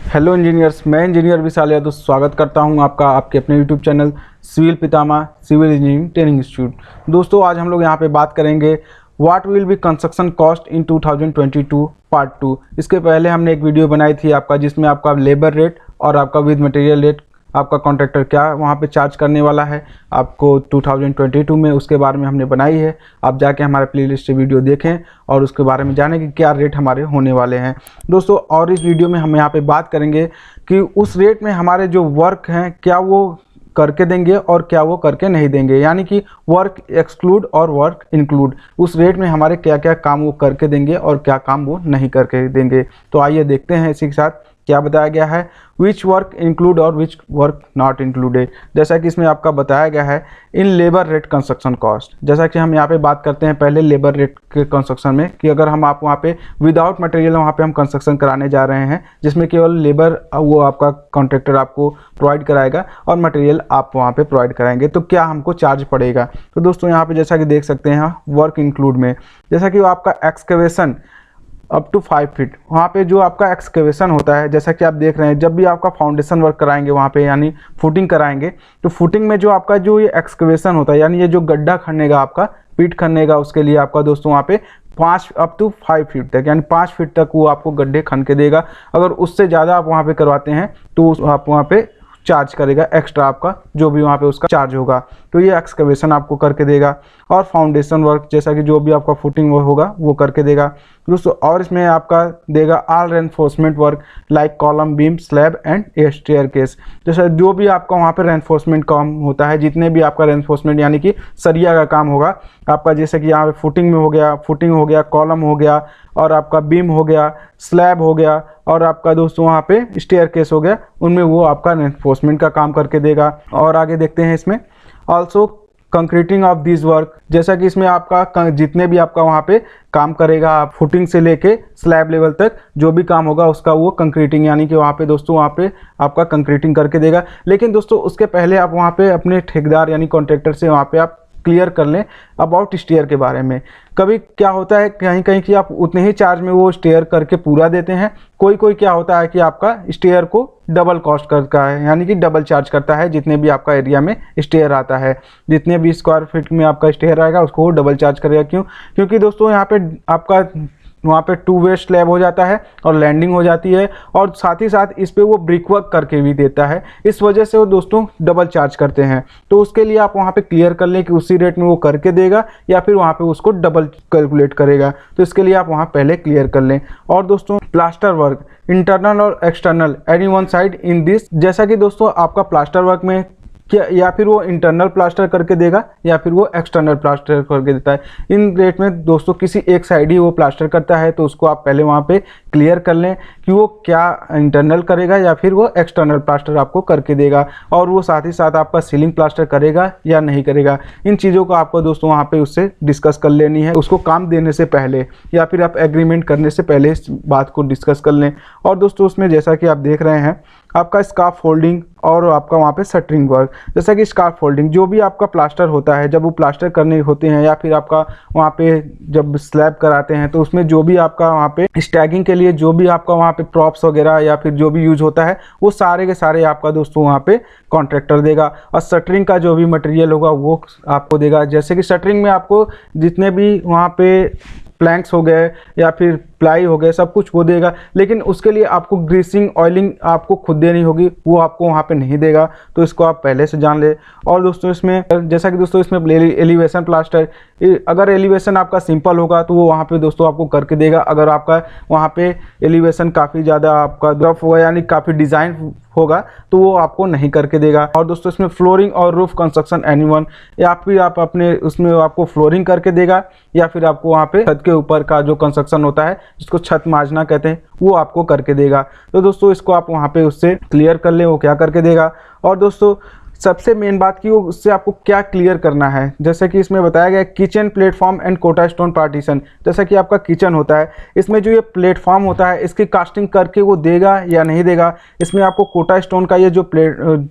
Hello engineers, मैं engineer विशाल यादव स्वागत करता हूं आपका आपके अपने यूट्यूब चैनल सिविल पितामह सिविल इंजीनियरिंग ट्रेनिंग इंस्टीट्यूट। दोस्तों, आज हम लोग यहां पे बात करेंगे what will be construction cost in 2022 part 2। इसके पहले हमने एक वीडियो बनाई थी आपका, जिसमें आपका लेबर रेट और आपका विद मटेरियल रेट, आपका कॉन्ट्रैक्टर क्या वहाँ पे चार्ज करने वाला है आपको 2022 में, उसके बारे में हमने बनाई है। आप जाके हमारे प्लेलिस्ट से वीडियो देखें और उसके बारे में जानें कि क्या रेट हमारे होने वाले हैं दोस्तों। और इस वीडियो में हम यहाँ पे बात करेंगे कि उस रेट में हमारे जो वर्क हैं क्या वो करके देंगे और क्या वो करके नहीं देंगे, यानी कि वर्क एक्सक्लूड और वर्क इंक्लूड। उस रेट में हमारे क्या क्या काम वो करके देंगे और क्या काम वो नहीं करके देंगे। तो आइए देखते हैं इसी के साथ क्या बताया गया है, विच वर्क इंक्लूड और विच वर्क नॉट इंक्लूडेड। जैसा कि इसमें आपका बताया गया है in labour rate construction cost. जैसा कि हम यहाँ पे बात करते हैं पहले लेबर रेट के कंस्ट्रक्शन में, कि अगर हम आप वहाँ पे विदाउट मटेरियल वहाँ पे हम कंस्ट्रक्शन कराने जा रहे हैं, जिसमें केवल लेबर वो आपका कॉन्ट्रैक्टर आपको प्रोवाइड कराएगा और मटेरियल आप वहाँ पे प्रोवाइड कराएंगे, तो क्या हमको चार्ज पड़ेगा। तो दोस्तों यहाँ पे जैसा कि देख सकते हैं वर्क इंक्लूड में, जैसा कि आपका एक्सकेवेशन अप टू 5 फीट, वहाँ पे जो आपका एक्सकेवेशन होता है, जैसा कि आप देख रहे हैं जब भी आपका फाउंडेशन वर्क कराएंगे वहाँ पे, यानी फुटिंग कराएंगे, तो फुटिंग में जो आपका जो ये एक्सकेवेशन होता है, यानी ये जो गड्ढा खननेगा आपका पीट खननेगा, उसके लिए आपका दोस्तों वहाँ पे 5 अप टू 5 फीट तक, यानी 5 फीट तक वो आपको गड्ढे खन के देगा। अगर उससे ज़्यादा आप वहाँ पे करवाते हैं तो आप वहाँ पे चार्ज करेगा एक्स्ट्रा, आपका जो भी वहाँ पे उसका चार्ज होगा। तो ये एक्सकवेशन आपको करके देगा। और फाउंडेशन वर्क, जैसा कि जो भी आपका फुटिंग वर्क होगा वो करके देगा दोस्तों। और इसमें आपका देगा all reinforcement work like column, beam, slab and staircase. जैसे जो भी आपका वहाँ पे रेनफोर्समेंट काम होता है, जितने भी आपका रेनफोर्समेंट यानी कि सरिया का काम होगा आपका, जैसे कि यहाँ पे फुटिंग में हो गया, फुटिंग हो गया, कॉलम हो गया, और आपका बीम हो गया, स्लैब हो गया, और आपका दोस्तों वहाँ पे स्टेयरकेस हो गया, उनमें वो आपका रेनफोर्समेंट का काम करके देगा। और आगे देखते हैं इसमें also concreting of this work, जैसा कि इसमें आपका जितने भी आपका वहाँ पे काम करेगा, आप फुटिंग से लेके स्लैब लेवल तक जो भी काम होगा उसका वो कंक्रीटिंग, यानी कि वहाँ पे दोस्तों वहाँ पे आपका कंक्रीटिंग करके देगा। लेकिन दोस्तों उसके पहले आप वहाँ पे अपने ठेकेदार यानी कॉन्ट्रैक्टर से वहाँ पे आप क्लियर कर लें अबाउट स्टेयर के बारे में। कभी क्या होता है कहीं कहीं कि आप उतने ही चार्ज में वो स्टेयर करके पूरा देते हैं, कोई कोई क्या होता है कि आपका स्टेयर को डबल कॉस्ट करता है, यानी कि डबल चार्ज करता है। जितने भी आपका एरिया में स्टेयर आता है, जितने भी स्क्वायर फीट में आपका स्टेयर आएगा उसको वो डबल चार्ज करेगा। क्यों? क्योंकि दोस्तों यहाँ पे आपका वहाँ पे 2 वे स्लैब हो जाता है और लैंडिंग हो जाती है, और साथ ही साथ इस पे वो ब्रिक वर्क करके भी देता है, इस वजह से वो दोस्तों डबल चार्ज करते हैं। तो उसके लिए आप वहाँ पे क्लियर कर लें कि उसी रेट में वो करके देगा या फिर वहाँ पे उसको डबल कैलकुलेट करेगा। तो इसके लिए आप वहाँ पहले क्लियर कर लें। और दोस्तों प्लास्टर वर्क इंटरनल और external any one side in this, जैसा कि दोस्तों आपका प्लास्टर वर्क में क्या या फिर वो इंटरनल प्लास्टर करके देगा या फिर वो एक्सटर्नल प्लास्टर करके देता है। इन रेट में दोस्तों किसी एक साइड ही वो प्लास्टर करता है, तो उसको आप पहले वहाँ पे क्लियर कर लें कि वो क्या इंटरनल करेगा या फिर वो एक्सटर्नल प्लास्टर आपको करके देगा, और वो साथ ही साथ आपका सीलिंग प्लास्टर करेगा या नहीं करेगा। इन चीज़ों को आपको दोस्तों वहाँ पे उससे डिस्कस कर लेनी है, उसको काम देने से पहले या फिर आप एग्रीमेंट करने से पहले इस बात को डिस्कस कर लें। और दोस्तों उसमें जैसा कि आप देख रहे हैं आपका स्कार्फ फोल्डिंग और आपका वहाँ पे शटरिंग वर्क, जैसा कि स्कार्फ फोल्डिंग जो भी आपका प्लास्टर होता है, जब वो प्लास्टर करने होते हैं या फिर आपका वहाँ पे जब स्लैब कराते हैं, तो उसमें जो भी आपका वहाँ पे स्टैगिंग के लिए जो भी आपका वहाँ पे प्रॉप्स वगैरह या फिर जो भी यूज होता है वो सारे के सारे आपका दोस्तों वहाँ पे कॉन्ट्रैक्टर देगा। और शटरिंग का जो भी मटेरियल होगा वो आपको देगा। जैसे कि शटरिंग में आपको जितने भी वहाँ पे प्लैंक्स हो गए या फिर प्लाई हो गए, सब कुछ वो देगा, लेकिन उसके लिए आपको ग्रीसिंग ऑयलिंग आपको खुद देनी होगी, वो आपको वहाँ पे नहीं देगा। तो इसको आप पहले से जान ले। और दोस्तों इसमें जैसा कि दोस्तों इसमें एलिवेशन प्लास्टर, अगर एलिवेशन आपका सिंपल होगा तो वो वहाँ पे दोस्तों आपको करके देगा। अगर आपका वहाँ पे एलिवेशन काफ़ी ज़्यादा आपका रफ होगा यानी काफ़ी डिज़ाइन होगा तो वो आपको नहीं करके देगा। और दोस्तों इसमें फ्लोरिंग और रूफ कंस्ट्रक्शन एनीवन, या फिर आप अपने उसमें आपको फ्लोरिंग करके देगा या फिर आपको वहाँ पे छत के ऊपर का जो कंस्ट्रक्शन होता है जिसको छत माजना कहते हैं वो आपको करके देगा। तो दोस्तों इसको आप वहाँ पे उससे क्लियर कर लें वो क्या करके देगा। और दोस्तों सबसे मेन बात की वो उससे आपको क्या क्लियर करना है, जैसे कि इसमें बताया गया है kitchen platform and Kota stone partition. जैसा कि आपका किचन होता है, इसमें जो ये प्लेटफॉर्म होता है इसकी कास्टिंग करके वो देगा या नहीं देगा। इसमें आपको कोटा स्टोन का ये जो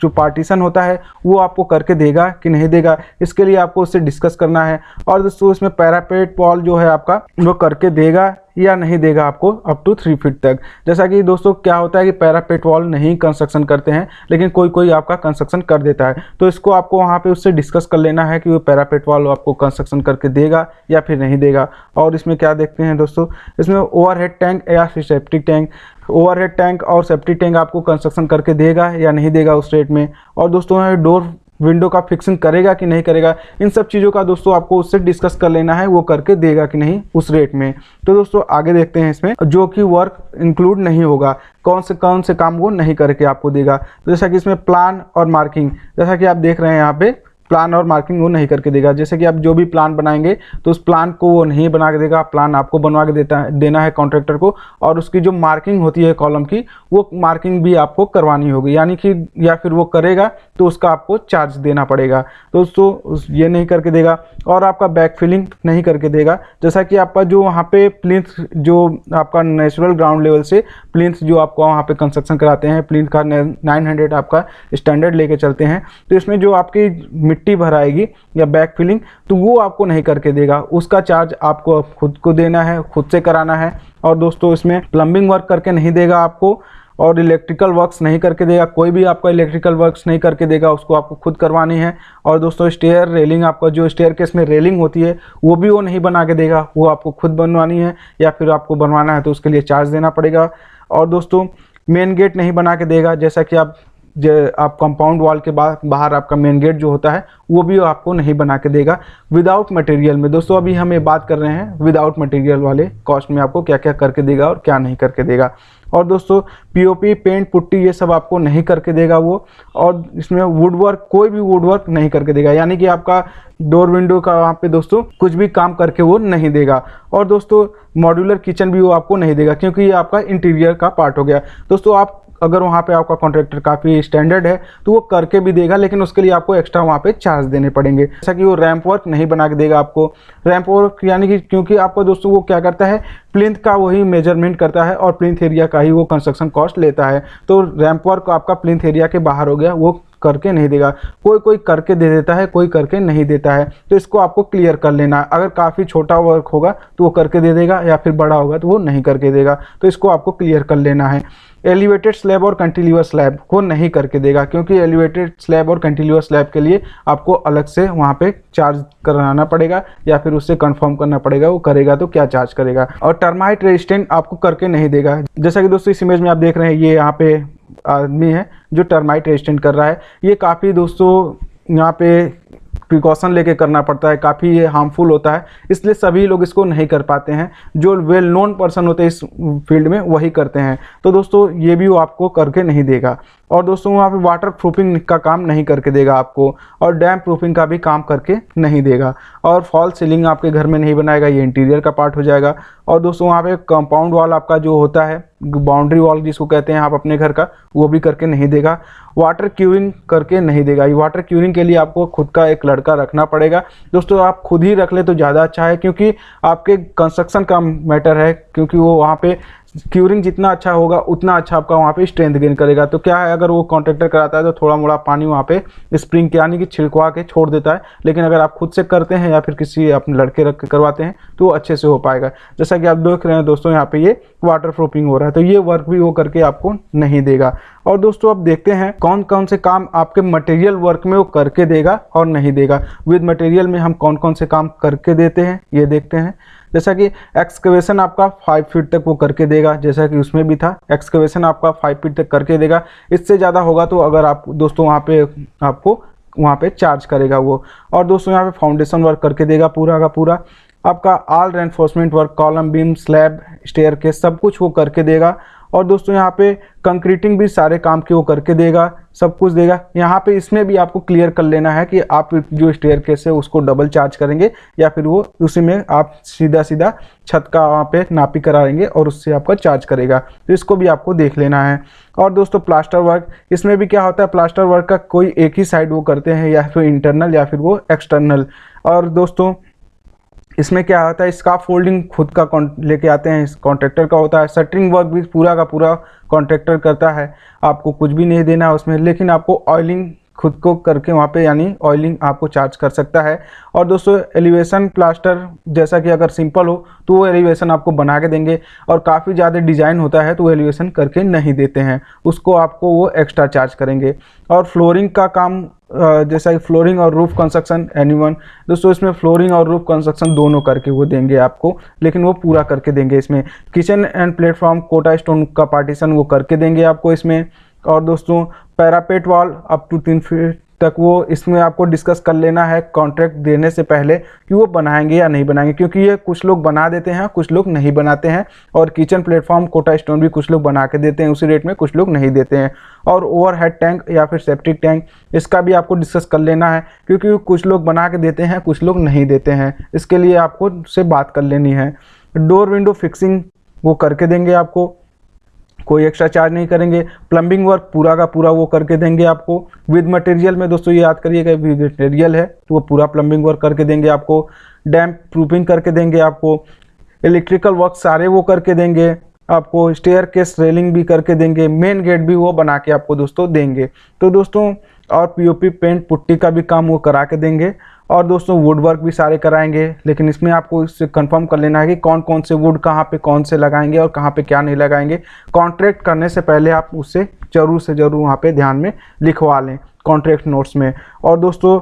पार्टीशन होता है वो आपको करके देगा कि नहीं देगा, इसके लिए आपको उससे डिस्कस करना है। और दोस्तों इसमें पैरापेट वॉल जो है आपका वो करके देगा या नहीं देगा आपको अप टू 3 फीट तक। जैसा कि दोस्तों क्या होता है कि पैरापेट वॉल नहीं कंस्ट्रक्शन करते हैं, लेकिन कोई कोई आपका कंस्ट्रक्शन कर देता है, तो इसको आपको वहाँ पे उससे डिस्कस कर लेना है कि वो पैरापेट वॉल आपको कंस्ट्रक्शन करके देगा या फिर नहीं देगा। और इसमें क्या देखते हैं दोस्तों, इसमें ओवरहेड टैंक या फिर सेप्टिक टैंक, ओवरहेड टैंक और सेप्टिक टैंक आपको कंस्ट्रक्शन करके देगा या नहीं देगा उस रेट में। और दोस्तों डोर विंडो का फिक्सिंग करेगा कि नहीं करेगा, इन सब चीज़ों का दोस्तों आपको उससे डिस्कस कर लेना है, वो करके देगा कि नहीं उस रेट में। तो दोस्तों आगे देखते हैं इसमें जो कि वर्क इंक्लूड नहीं होगा, कौन से काम वो नहीं करके आपको देगा। तो जैसा कि इसमें प्लान और मार्किंग, जैसा कि आप देख रहे हैं यहाँ पे प्लान और मार्किंग वो नहीं करके देगा। जैसे कि आप जो भी प्लान बनाएंगे तो उस प्लान को वो नहीं बना के देगा, प्लान आपको बनवा के देना है कॉन्ट्रैक्टर को, और उसकी जो मार्किंग होती है कॉलम की वो मार्किंग भी आपको करवानी होगी, यानी कि या फिर वो करेगा तो उसका आपको चार्ज देना पड़ेगा। तो दोस्तों ये नहीं करके देगा। और आपका बैक फिलिंग नहीं करके देगा। जैसा कि आपका जो वहाँ पे प्लिंथ जो आपका नेचुरल ग्राउंड लेवल से प्लिंथ जो आपको वहाँ पे कंस्ट्रक्शन कराते हैं, प्लिंथ का 900 आपका स्टैंडर्ड लेके चलते हैं, तो इसमें जो आपकी मिट्टी भराएगी या बैक फिलिंग तो वो आपको नहीं करके देगा, उसका चार्ज आपको खुद को देना है, खुद से कराना है। और दोस्तों इसमें प्लम्बिंग वर्क करके नहीं देगा आपको, और इलेक्ट्रिकल वर्क्स नहीं करके देगा, कोई भी आपका इलेक्ट्रिकल वर्क्स नहीं करके देगा, उसको आपको खुद करवानी है। और दोस्तों स्टेयर रेलिंग, आपका जो स्टेयर केस में रेलिंग होती है वो भी वो नहीं बना के देगा, वो आपको खुद बनवानी है, या फिर आपको बनवाना है तो उसके लिए चार्ज देना पड़ेगा। और दोस्तों मेन गेट नहीं बना के देगा। जैसा कि आप कंपाउंड वॉल के बाहर आपका मेन गेट जो होता है वो भी आपको नहीं बना के देगा विदाउट मटेरियल में। दोस्तों अभी हम ये बात कर रहे हैं विदाउट मटेरियल वाले कॉस्ट में आपको क्या क्या करके देगा और क्या नहीं करके देगा। और दोस्तों पीओपी, पेंट, पुट्टी ये सब आपको नहीं करके देगा वो। और इसमें वुड वर्क, कोई भी वुड वर्क नहीं करके देगा, यानी कि आपका डोर विंडो का वहाँ पे दोस्तों कुछ भी काम करके वो नहीं देगा। और दोस्तों मॉड्यूलर किचन भी वो आपको नहीं देगा, क्योंकि ये आपका इंटीरियर का पार्ट हो गया। दोस्तों आप अगर वहाँ पे आपका कॉन्ट्रैक्टर काफ़ी स्टैंडर्ड है तो वो करके भी देगा, लेकिन उसके लिए आपको एक्स्ट्रा वहाँ पे चार्ज देने पड़ेंगे। जैसा कि वो रैंप वर्क नहीं बना के देगा आपको। रैंप वर्क यानी कि क्योंकि आपको दोस्तों वो क्या करता है, प्लिंथ का वही मेजरमेंट करता है और प्लिंथ एरिया का ही वो कंस्ट्रक्शन कॉस्ट लेता है। तो रैंप वर्क आपका प्लिंथ एरिया के बाहर हो गया, वो करके नहीं देगा। कोई कोई करके दे देता है, कोई करके नहीं देता है, तो इसको आपको क्लियर कर लेना है। अगर काफ़ी छोटा वर्क होगा तो वो करके दे देगा, या फिर बड़ा होगा तो वो नहीं करके देगा, तो इसको आपको क्लियर कर लेना है। एलिवेटेड स्लैब और कैंटिलीवर स्लैब को नहीं करके देगा, क्योंकि एलिवेटेड स्लैब और कैंटिलीवर स्लैब के लिए आपको अलग से वहाँ पे चार्ज कराना पड़ेगा, या फिर उससे कंफर्म करना पड़ेगा वो करेगा तो क्या चार्ज करेगा। और टर्माइट रेजिस्टेंट आपको करके नहीं देगा। जैसा कि दोस्तों इस इमेज में आप देख रहे हैं, ये यहाँ पे आदमी है जो टर्माइट रेजिस्टेंट कर रहा है। ये काफ़ी दोस्तों यहाँ पे प्रिकॉशन लेके करना पड़ता है, काफ़ी ये हार्मफुल होता है, इसलिए सभी लोग इसको नहीं कर पाते हैं। जो वेल नोन पर्सन होते हैं इस फील्ड में वही करते हैं। तो दोस्तों ये भी वो आपको करके नहीं देगा। और दोस्तों वहाँ पे वाटर प्रूफिंग का काम नहीं करके देगा आपको, और डैम प्रूफिंग का भी काम करके नहीं देगा। और फॉल सीलिंग आपके घर में नहीं बनाएगा, ये इंटीरियर का पार्ट हो जाएगा। और दोस्तों वहाँ पे कंपाउंड वॉल आपका जो होता है, बाउंड्री वॉल जिसको कहते हैं आप अपने घर का, वो भी करके नहीं देगा। वाटर क्यूरिंग करके नहीं देगा। ये वाटर क्यूरिंग के लिए आपको खुद का एक लड़का रखना पड़ेगा। दोस्तों आप खुद ही रख ले तो ज़्यादा अच्छा है, क्योंकि आपके कंस्ट्रक्शन का मैटर है, क्योंकि वो वहाँ पे क्यूरिंग जितना अच्छा होगा उतना अच्छा आपका वहाँ पे स्ट्रेंथ गेन करेगा। तो क्या है, अगर वो कॉन्ट्रैक्टर कराता है तो थोड़ा मोड़ा पानी वहाँ पे स्प्रिंग के यानी कि छिड़कवा के छोड़ देता है, लेकिन अगर आप खुद से करते हैं या फिर किसी अपने लड़के रख के करवाते हैं तो वो अच्छे से हो पाएगा। जैसा कि आप देख रहे हैं दोस्तों यहाँ पे ये वाटर प्रूफिंग हो रहा है, तो ये वर्क भी वो करके आपको नहीं देगा। और दोस्तों अब देखते हैं कौन कौन से काम आपके मटेरियल वर्क में वो करके देगा और नहीं देगा। विद मटेरियल में हम कौन कौन से काम करके देते हैं ये देखते हैं। जैसा कि एक्सकवेशन आपका 5 फीट तक वो करके देगा, जैसा कि उसमें भी था, एक्सकवेशन आपका 5 फीट तक करके देगा। इससे ज़्यादा होगा तो अगर आप दोस्तों वहाँ पे आपको वहाँ पे चार्ज करेगा वो। और दोस्तों यहाँ पे फाउंडेशन वर्क करके देगा पूरा का पूरा। आपका all reinforcement work, column, beam, slab, staircase सब कुछ वो करके देगा। और दोस्तों यहाँ पे कंक्रीटिंग भी सारे काम के वो करके देगा, सब कुछ देगा। यहाँ पे इसमें भी आपको क्लियर कर लेना है कि आप जो स्टेयर केस है उसको डबल चार्ज करेंगे, या फिर वो उसी में आप सीधा सीधा छत का वहाँ पे नापी कराएंगे और उससे आपका चार्ज करेगा। तो इसको भी आपको देख लेना है। और दोस्तों प्लास्टर वर्क, इसमें भी क्या होता है, प्लास्टर वर्क का कोई एक ही साइड वो करते हैं, या फिर इंटरनल या फिर वो एक्सटर्नल। और दोस्तों इसमें क्या होता है, स्काफ फोल्डिंग खुद का लेके आते हैं, इस कॉन्ट्रैक्टर का होता है। शटरिंग वर्क भी पूरा का पूरा कॉन्ट्रैक्टर करता है, आपको कुछ भी नहीं देना है उसमें, लेकिन आपको ऑयलिंग खुद को करके वहाँ पे यानी ऑयलिंग आपको चार्ज कर सकता है। और दोस्तों एलिवेशन प्लास्टर जैसा कि अगर सिंपल हो तो वो एलिवेशन आपको बना के देंगे, और काफ़ी ज़्यादा डिज़ाइन होता है तो वो एलिवेशन करके नहीं देते हैं, उसको आपको वो एक्स्ट्रा चार्ज करेंगे। और फ्लोरिंग का काम जैसा कि फ्लोरिंग और रूफ कंस्ट्रक्शन एनीवन, दोस्तों इसमें फ्लोरिंग और रूफ कंस्ट्रक्शन दोनों करके वो देंगे आपको, लेकिन वो पूरा करके देंगे। इसमें kitchen and platform Kota stone का पार्टीशन वो करके देंगे आपको इसमें। और दोस्तों parapet wall up to 3 feet तक वो इसमें आपको डिस्कस कर लेना है कॉन्ट्रैक्ट देने से पहले कि वो बनाएंगे या नहीं बनाएंगे, क्योंकि ये कुछ लोग बना देते हैं कुछ लोग नहीं बनाते हैं। और किचन प्लेटफॉर्म कोटा स्टोन भी कुछ लोग बना के देते हैं उसी रेट में, कुछ लोग नहीं देते हैं। और ओवरहेड टैंक या फिर सेप्टिक टैंक, इसका भी आपको डिस्कस कर लेना है, क्योंकि कुछ लोग बना के देते हैं कुछ लोग नहीं देते हैं, इसके लिए आपको उससे बात कर लेनी है। डोर विंडो फिक्सिंग वो करके देंगे आपको, कोई एक्स्ट्रा चार्ज नहीं करेंगे। प्लम्बिंग वर्क पूरा का पूरा वो करके देंगे आपको विद मटेरियल में, दोस्तों ये याद करिएगा विद मटेरियल है तो वो पूरा प्लम्बिंग वर्क करके देंगे आपको। डैम्प प्रूफिंग करके देंगे आपको। इलेक्ट्रिकल वर्क सारे वो करके देंगे आपको। स्टेयर केस रेलिंग भी करके देंगे। मेन गेट भी वो बना के आपको दोस्तों देंगे। तो दोस्तों और पीओपी पेंट पुट्टी का भी काम वो करा के देंगे। और दोस्तों वुड वर्क भी सारे कराएंगे, लेकिन इसमें आपको इससे कंफर्म कर लेना है कि कौन कौन से वुड कहाँ पे कौन से लगाएंगे और कहाँ पे क्या नहीं लगाएंगे। कॉन्ट्रैक्ट करने से पहले आप उससे ज़रूर से ज़रूर वहाँ पे ध्यान में लिखवा लें कॉन्ट्रैक्ट नोट्स में। और दोस्तों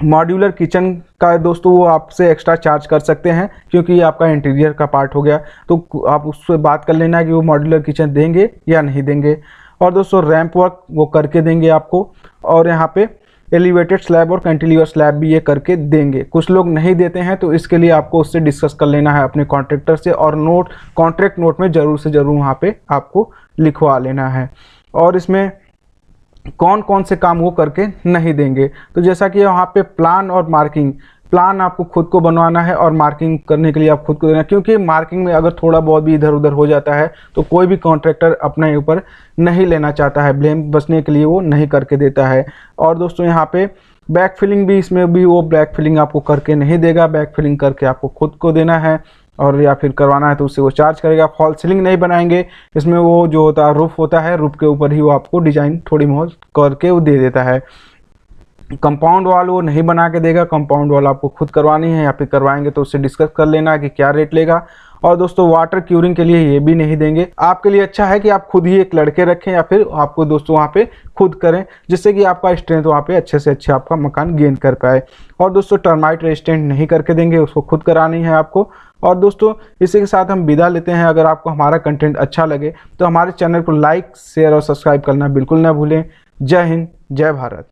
मॉड्यूलर किचन का दोस्तों वो आपसे एक्स्ट्रा चार्ज कर सकते हैं, क्योंकि ये आपका इंटीरियर का पार्ट हो गया, तो आप उससे बात कर लेना है कि वो मॉड्यूलर किचन देंगे या नहीं देंगे। और दोस्तों रैंप वर्क वो करके देंगे आपको। और यहाँ पे एलिवेटेड स्लैब और कैंटिलीवर स्लैब भी ये करके देंगे। कुछ लोग नहीं देते हैं तो इसके लिए आपको उससे डिस्कस कर लेना है अपने कॉन्ट्रैक्टर से, और नोट कॉन्ट्रैक्ट नोट में ज़रूर से ज़रूर वहाँ पे आपको लिखवा लेना है। और इसमें कौन कौन से काम वो करके नहीं देंगे, तो जैसा कि वहाँ पे प्लान और मार्किंग, प्लान आपको खुद को बनवाना है और मार्किंग करने के लिए आप खुद को देना, क्योंकि मार्किंग में अगर थोड़ा बहुत भी इधर उधर हो जाता है तो कोई भी कॉन्ट्रैक्टर अपने ऊपर नहीं लेना चाहता है, ब्लेम बचने के लिए वो नहीं करके देता है। और दोस्तों यहाँ पे बैक फिलिंग भी, इसमें भी वो बैक फिलिंग आपको करके नहीं देगा, बैक फिलिंग करके आपको खुद को देना है, और या फिर करवाना है तो उससे वो चार्ज करेगा। फॉल सीलिंग नहीं बनाएंगे, इसमें वो जो होता है रूफ होता है, रूफ के ऊपर ही वो आपको डिजाइन थोड़ी बहुत करके वो दे देता है। कंपाउंड वॉल वो नहीं बना के देगा, कंपाउंड वॉल आपको खुद करवानी है, या फिर करवाएंगे तो उससे डिस्कस कर लेना कि क्या रेट लेगा। और दोस्तों वाटर क्यूरिंग के लिए ये भी नहीं देंगे। आपके लिए अच्छा है कि आप खुद ही एक लड़के रखें, या फिर आपको दोस्तों वहाँ पे खुद करें, जिससे कि आपका स्ट्रेंथ वहाँ पे अच्छे से अच्छे आपका मकान गेन कर पाए। और दोस्तों टर्माइट रेजिस्टेंट नहीं करके देंगे, उसको खुद करानी है आपको। और दोस्तों इसी के साथ हम विदा लेते हैं। अगर आपको हमारा कंटेंट अच्छा लगे तो हमारे चैनल को लाइक शेयर और सब्सक्राइब करना बिल्कुल ना भूलें। जय हिंद, जय भारत।